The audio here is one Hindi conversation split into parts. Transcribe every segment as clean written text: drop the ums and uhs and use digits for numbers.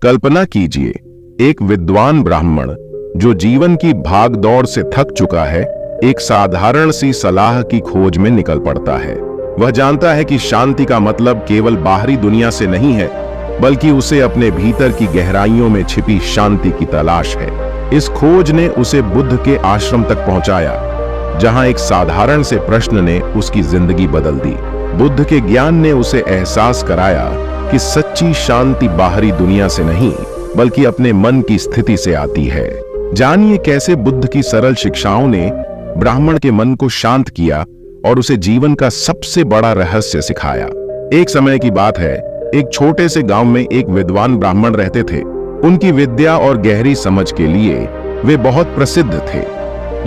कल्पना कीजिए, एक विद्वान ब्राह्मण जो जीवन की भागदौड़ से थक चुका है, एक साधारण सी सलाह की खोज में निकल पड़ता है। वह जानता है कि शांति का मतलब केवल बाहरी दुनिया से नहीं है, बल्कि उसे अपने भीतर की गहराइयों में छिपी शांति की तलाश है। इस खोज ने उसे बुद्ध के आश्रम तक पहुंचाया, जहां एक साधारण से प्रश्न ने उसकी जिंदगी बदल दी। बुद्ध के ज्ञान ने उसे एहसास कराया कि सच्ची शांति बाहरी दुनिया से नहीं, बल्कि अपने मन की स्थिति से आती है। जानिए कैसे बुद्ध की सरल शिक्षाओं ने ब्राह्मण के मन को शांत किया और उसे जीवन का सबसे बड़ा रहस्य सिखाया। एक समय की बात है, एक छोटे से गांव में एक विद्वान ब्राह्मण रहते थे। उनकी विद्या और गहरी समझ के लिए वे बहुत प्रसिद्ध थे,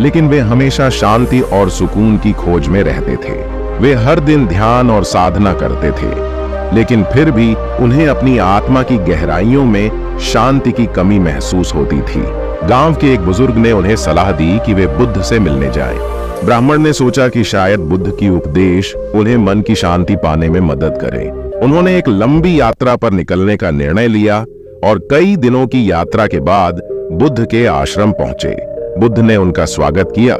लेकिन वे हमेशा शांति और सुकून की खोज में रहते थे। वे हर दिन ध्यान और साधना करते थे, लेकिन फिर भी उन्हें अपनी आत्मा की गहराइयों में शांति की कमी महसूस होती थी। गांव के एक बुजुर्ग ने उन्हें सलाह दी कि वे बुद्ध से मिलने जाएं। ब्राह्मण ने सोचा कि शायद बुद्ध की उपदेश उन्हें मन की शांति पाने में मदद करे। उन्होंने एक लंबी यात्रा पर निकलने का निर्णय लिया और कई दिनों की यात्रा के बाद बुद्ध के आश्रम पहुंचे। बुद्ध ने उनका स्वागत किया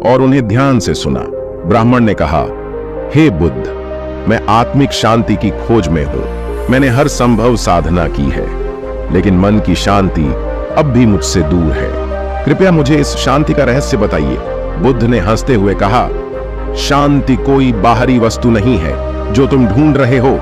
और उन्हें ध्यान से सुना। ब्राह्मण ने कहा, हे बुद्ध, मैं आत्मिक शांति की खोज में हूं। मैंने हर संभव साधना की है, लेकिन मन की शांति अब भी मुझसे दूर है। कृपया मुझे इस शांति का रहस्य बताइए। बुद्ध ने हंसते हुए कहा, शांति कोई बाहरी वस्तु नहीं है जो तुम ढूंढ रहे हो,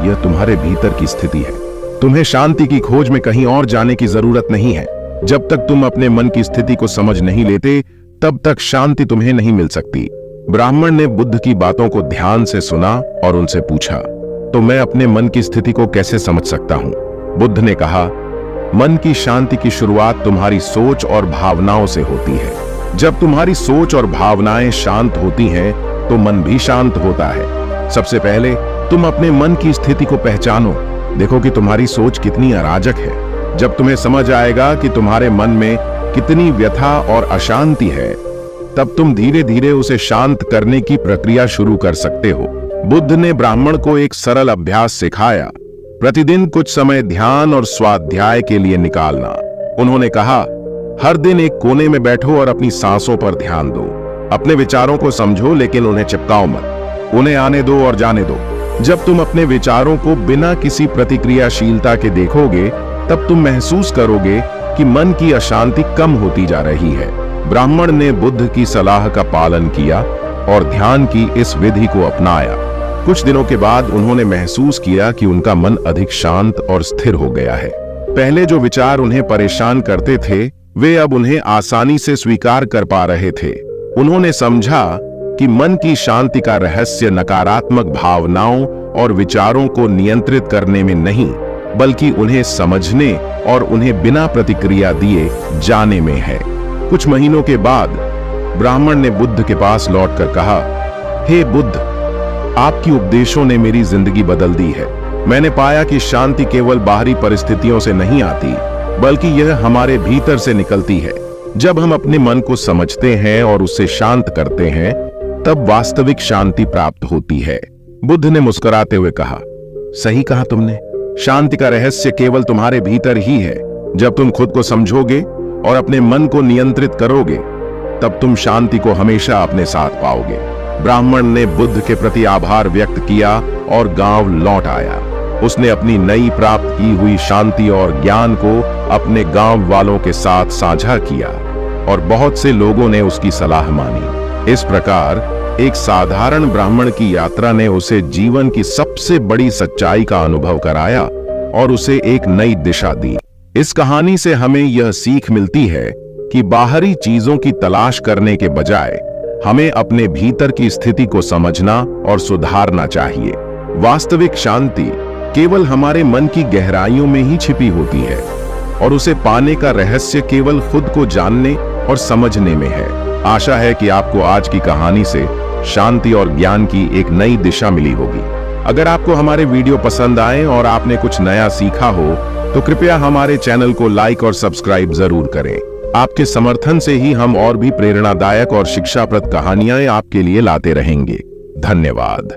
यह तुम्हारे भीतर की स्थिति है। तुम्हें शांति की खोज में कहीं और जाने की जरूरत नहीं है। जब तक तुम अपने मन की स्थिति को समझ नहीं लेते, तब तक शांति तुम्हें नहीं मिल सकती। ब्राह्मण ने बुद्ध की बातों को ध्यान से सुना और उनसे पूछा, तो मैं अपने मन की स्थिति को कैसे समझ सकता हूं? बुद्ध ने कहा, मन की शांति की शुरुआत तुम्हारी सोच और भावनाओं से होती है। जब तुम्हारी सोच और भावनाएं शांत होती हैं, तो मन भी शांत होता है। सबसे पहले तुम अपने मन की स्थिति को पहचानो। देखो कि तुम्हारी सोच कितनी अराजक है। जब तुम्हें समझ आएगा कि तुम्हारे मन में कितनी व्यथा और अशांति है, तब तुम धीरे धीरे उसे शांत करने की प्रक्रिया शुरू कर सकते हो। बुद्ध ने ब्राह्मण को एक सरल अभ्यास सिखाया, प्रतिदिन कुछ समय ध्यान और स्वाध्याय के लिए निकालना। उन्होंने कहा, हर दिन एक कोने में बैठो और अपनी सांसों पर ध्यान दो। अपने विचारों को समझो, लेकिन उन्हें चिपकाओ मत। उन्हें आने दो और जाने दो। जब तुम अपने विचारों को बिना किसी प्रतिक्रियाशीलता के देखोगे, तब तुम महसूस करोगे कि मन की अशांति कम होती जा रही है। ब्राह्मण ने बुद्ध की सलाह का पालन किया और ध्यान की इस विधि को अपनाया। कुछ दिनों के बाद उन्होंने महसूस किया कि उनका मन अधिक शांत और स्थिर हो गया है। पहले जो विचार उन्हें परेशान करते थे, वे अब उन्हें आसानी से स्वीकार कर पा रहे थे। उन्होंने समझा कि मन की शांति का रहस्य नकारात्मक भावनाओं और विचारों को नियंत्रित करने में नहीं, बल्कि उन्हें समझने और उन्हें बिना प्रतिक्रिया दिए जाने में है। कुछ महीनों के बाद ब्राह्मण ने बुद्ध के पास लौटकर कहा, हे बुद्ध, आपकी उपदेशों ने मेरी जिंदगी बदल दी है। मैंने पाया कि शांति केवल बाहरी परिस्थितियों से नहीं आती, बल्कि यह हमारे भीतर से निकलती है। जब हम अपने मन को समझते हैं और उसे शांत करते हैं, तब वास्तविक शांति प्राप्त होती है। बुद्ध ने मुस्कुराते हुए कहा, सही कहा तुमने। शांति का रहस्य केवल तुम्हारे भीतर ही है। जब तुम खुद को समझोगे और अपने मन को नियंत्रित करोगे, तब तुम शांति को हमेशा अपने साथ पाओगे। ब्राह्मण ने बुद्ध के प्रति आभार व्यक्त किया और गांव लौट आया। उसने अपनी नई प्राप्त की हुई शांति और ज्ञान को अपने गांव वालों के साथ साझा किया और बहुत से लोगों ने उसकी सलाह मानी। इस प्रकार एक साधारण ब्राह्मण की यात्रा ने उसे जीवन की सबसे बड़ी सच्चाई का अनुभव कराया और उसे एक नई दिशा दी। इस कहानी से हमें यह सीख मिलती है कि बाहरी चीजों की तलाश करने के बजाय हमें अपने भीतर की स्थिति को समझना और सुधारना चाहिए। वास्तविक शांति केवल हमारे मन की गहराइयों में ही छिपी होती है और उसे पाने का रहस्य केवल खुद को जानने और समझने में है। आशा है कि आपको आज की कहानी से शांति और ज्ञान की एक नई दिशा मिली होगी। अगर आपको हमारे वीडियो पसंद आए और आपने कुछ नया सीखा हो, तो कृपया हमारे चैनल को लाइक और सब्सक्राइब जरूर करें। आपके समर्थन से ही हम और भी प्रेरणादायक और शिक्षाप्रद कहानियां आपके लिए लाते रहेंगे। धन्यवाद।